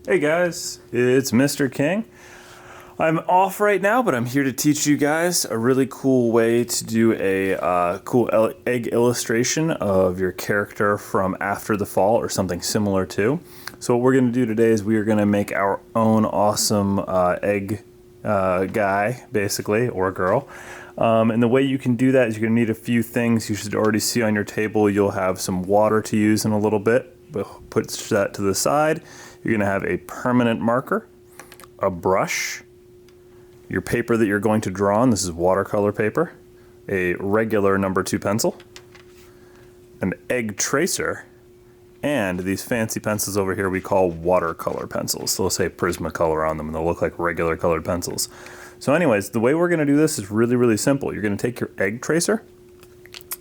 Hey guys, it's Mr. King. I'm off right now, but I'm here to teach you guys a really cool way to do a egg illustration of your character from After the Fall or something similar to. So what we're going to do today is we are going to make our own awesome egg guy, basically, or girl. And the way you can do that is you're going to need a few things. You should already see on your table you'll have some water to use in a little bit. Put that to the side. You're going to have a permanent marker, a brush, your paper that you're going to draw on. This is watercolor paper, a regular number 2 pencil, an egg tracer, and these fancy pencils over here we call watercolor pencils. So they'll say Prismacolor on them and they'll look like regular colored pencils. So anyways, the way we're going to do this is really, really simple. You're going to take your egg tracer,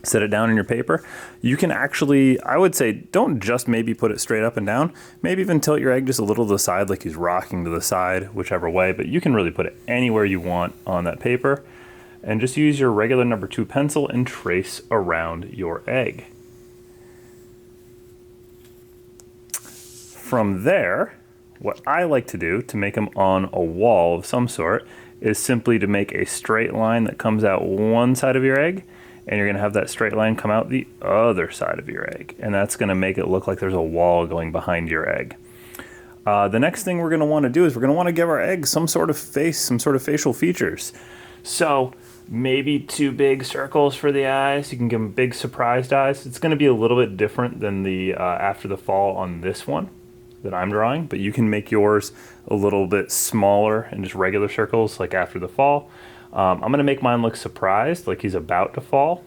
set it down in your paper. You can actually, I would say, don't just maybe put it straight up and down. Maybe even tilt your egg just a little to the side like he's rocking to the side, whichever way, but you can really put it anywhere you want on that paper. And just use your regular number 2 pencil and trace around your egg. From there, what I like to do to make them on a wall of some sort is simply to make a straight line that comes out one side of your egg, and you're going to have that straight line come out the other side of your egg. And that's going to make it look like there's a wall going behind your egg. The next thing we're going to want to do is we're going to want to give our egg some sort of face, some sort of facial features. So maybe 2 big circles for the eyes. You can give them big surprised eyes. It's going to be a little bit different than the After the Fall on this one that I'm drawing, but you can make yours a little bit smaller and just regular circles like After the Fall. I'm going to make mine look surprised, like he's about to fall.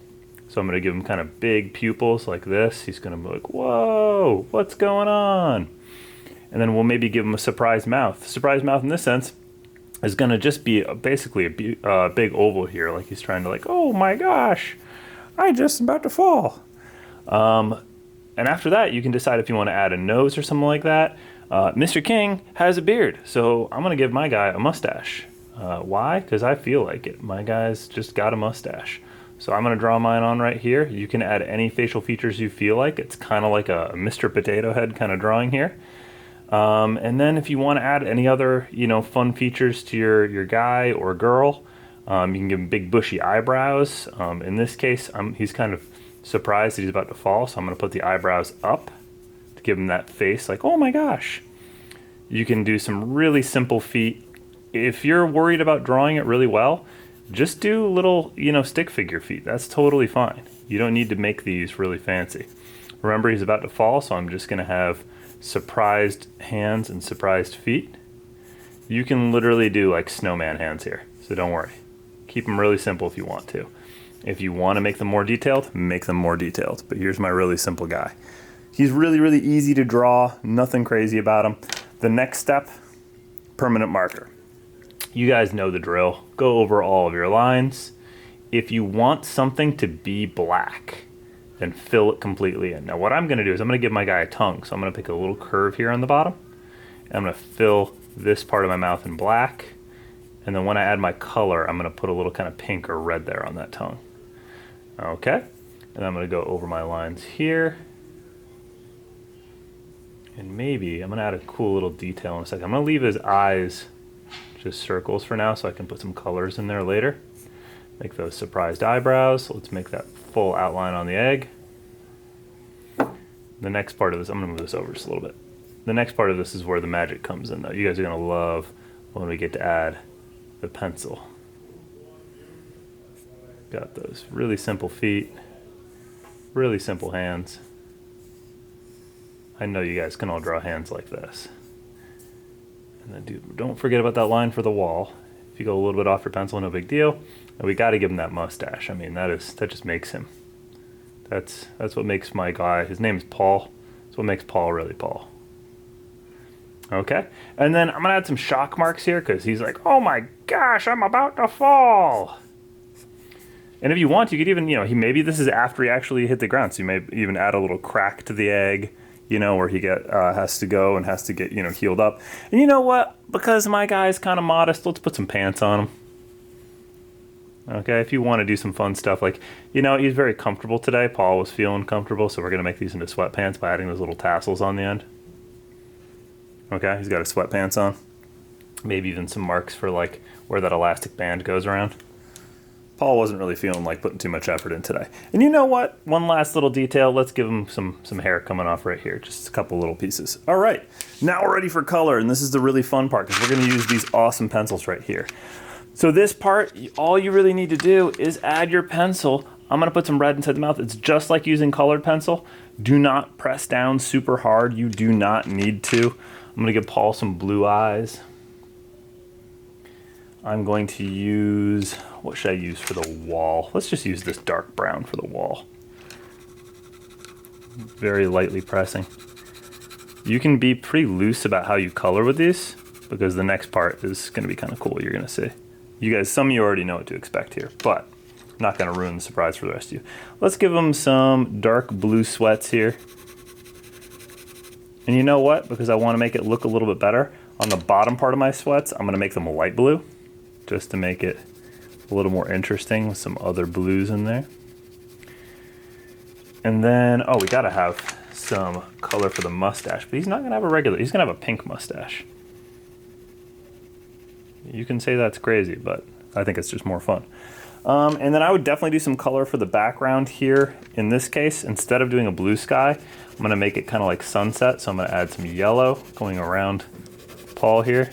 So I'm going to give him kind of big pupils like this. He's going to be like, whoa, what's going on? And then we'll maybe give him a surprised mouth. Surprised mouth in this sense is going to just be basically a big oval here, like he's trying to like, oh my gosh, I just about to fall. And after that, you can decide if you want to add a nose or something like that. Mr. King has a beard, so I'm going to give my guy a mustache. Why? Because I feel like it. My guy's just got a mustache. So I'm going to draw mine on right here. You can add any facial features you feel like. It's kind of like a Mr. Potato Head kind of drawing here. And then if you want to add any other, fun features to your guy or girl, you can give him big bushy eyebrows. In this case, he's kind of surprised that he's about to fall, so I'm going to put the eyebrows up to give him that face like, oh my gosh. You can do some really simple feet. If you're worried about drawing it really well, just do little, stick figure feet. That's totally fine. You don't need to make these really fancy. Remember, he's about to fall, so I'm just going to have surprised hands and surprised feet. You can literally do like snowman hands here, so don't worry. Keep them really simple if you want to. If you want to make them more detailed, make them more detailed. But here's my really simple guy. He's really, really easy to draw. Nothing crazy about him. The next step, permanent marker. You guys know the drill. Go over all of your lines. If you want something to be black, then fill it completely in. Now what I'm going to do is I'm going to give my guy a tongue. So I'm going to pick a little curve here on the bottom. And I'm going to fill this part of my mouth in black. And then when I add my color, I'm going to put a little kind of pink or red there on that tongue. Okay. And I'm going to go over my lines here. And maybe I'm going to add a cool little detail in a second. I'm going to leave his eyes just circles for now so I can put some colors in there later. Make those surprised eyebrows. Let's make that full outline on the egg. The next part of this, I'm going to move this over just a little bit. The next part of this is where the magic comes in though. You guys are going to love when we get to add the pencil. Got those really simple feet, really simple hands. I know you guys can all draw hands like this. And then don't forget about that line for the wall. If you go a little bit off your pencil, no big deal. And we got to give him that mustache. I mean, that just makes him. That's what makes my guy. His name is Paul. That's what makes Paul really Paul. Okay, and then I'm gonna add some shock marks here because he's like, oh my gosh, I'm about to fall. And if you want, you could even, maybe this is after he actually hit the ground, so you may even add a little crack to the egg. Where he has to go and has to get, healed up. And you know what? Because my guy's kind of modest, let's put some pants on him. Okay, if you want to do some fun stuff, like, he's very comfortable today. Paul was feeling comfortable, so we're going to make these into sweatpants by adding those little tassels on the end. Okay, he's got his sweatpants on. Maybe even some marks for like where that elastic band goes around. Paul wasn't really feeling like putting too much effort in today. And you know what? One last little detail. Let's give him some hair coming off right here. Just a couple little pieces. All right, now we're ready for color. And this is the really fun part because we're gonna use these awesome pencils right here. So this part, all you really need to do is add your pencil. I'm gonna put some red inside the mouth. It's just like using colored pencil. Do not press down super hard. You do not need to. I'm gonna give Paul some blue eyes. I'm going to use, what should I use for the wall? Let's just use this dark brown for the wall. Very lightly pressing. You can be pretty loose about how you color with these because the next part is gonna be kind of cool, you're gonna see. You guys, some of you already know what to expect here, but I'm not gonna ruin the surprise for the rest of you. Let's give them some dark blue sweats here. And you know what? Because I wanna make it look a little bit better, on the bottom part of my sweats, I'm gonna make them a light blue, just to make it a little more interesting with some other blues in there. And then, oh, we gotta have some color for the mustache, but he's not gonna have a regular, he's gonna have a pink mustache. You can say that's crazy, but I think it's just more fun. And then I would definitely do some color for the background here. In this case, instead of doing a blue sky, I'm gonna make it kind of like sunset. So I'm gonna add some yellow going around Paul here.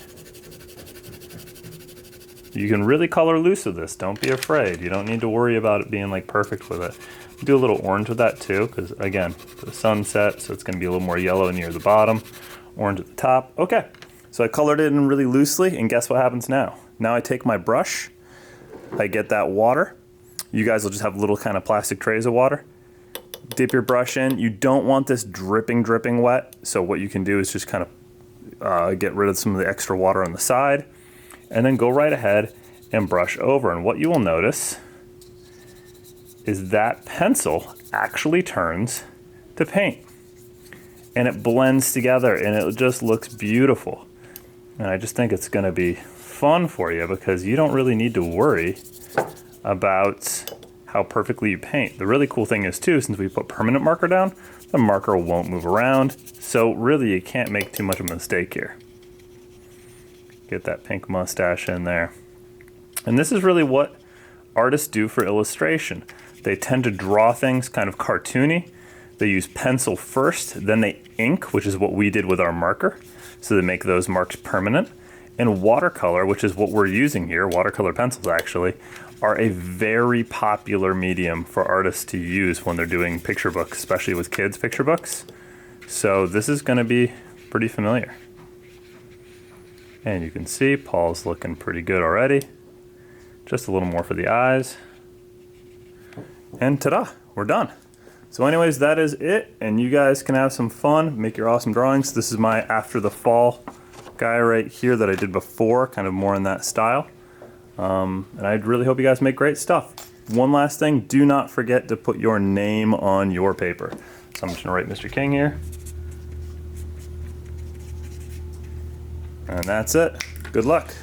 You can really color loose with this. Don't be afraid. You don't need to worry about it being like perfect with it. Do a little orange with that too, because again, the sunset, so it's gonna be a little more yellow near the bottom, orange at the top. Okay, so I colored it in really loosely, and guess what happens now? Now I take my brush, I get that water. You guys will just have little kind of plastic trays of water. Dip your brush in. You don't want this dripping wet, so what you can do is just kind of get rid of some of the extra water on the side, and then go right ahead and brush over. And what you will notice is that pencil actually turns to paint. And it blends together and it just looks beautiful. And I just think it's gonna be fun for you because you don't really need to worry about how perfectly you paint. The really cool thing is too, since we put permanent marker down, the marker won't move around. So really you can't make too much of a mistake here. Get that pink mustache in there. And this is really what artists do for illustration. They tend to draw things kind of cartoony. They use pencil first, then they ink, which is what we did with our marker. So they make those marks permanent. And watercolor, which is what we're using here, watercolor pencils actually, are a very popular medium for artists to use when they're doing picture books, especially with kids' picture books. So this is gonna be pretty familiar. And you can see Paul's looking pretty good already. Just a little more for the eyes. And ta-da, we're done. So anyways, that is it. And you guys can have some fun, make your awesome drawings. This is my after the fall guy right here that I did before, kind of more in that style. And I really hope you guys make great stuff. One last thing, do not forget to put your name on your paper. So I'm just gonna write Mr. King here. And that's it. Good luck.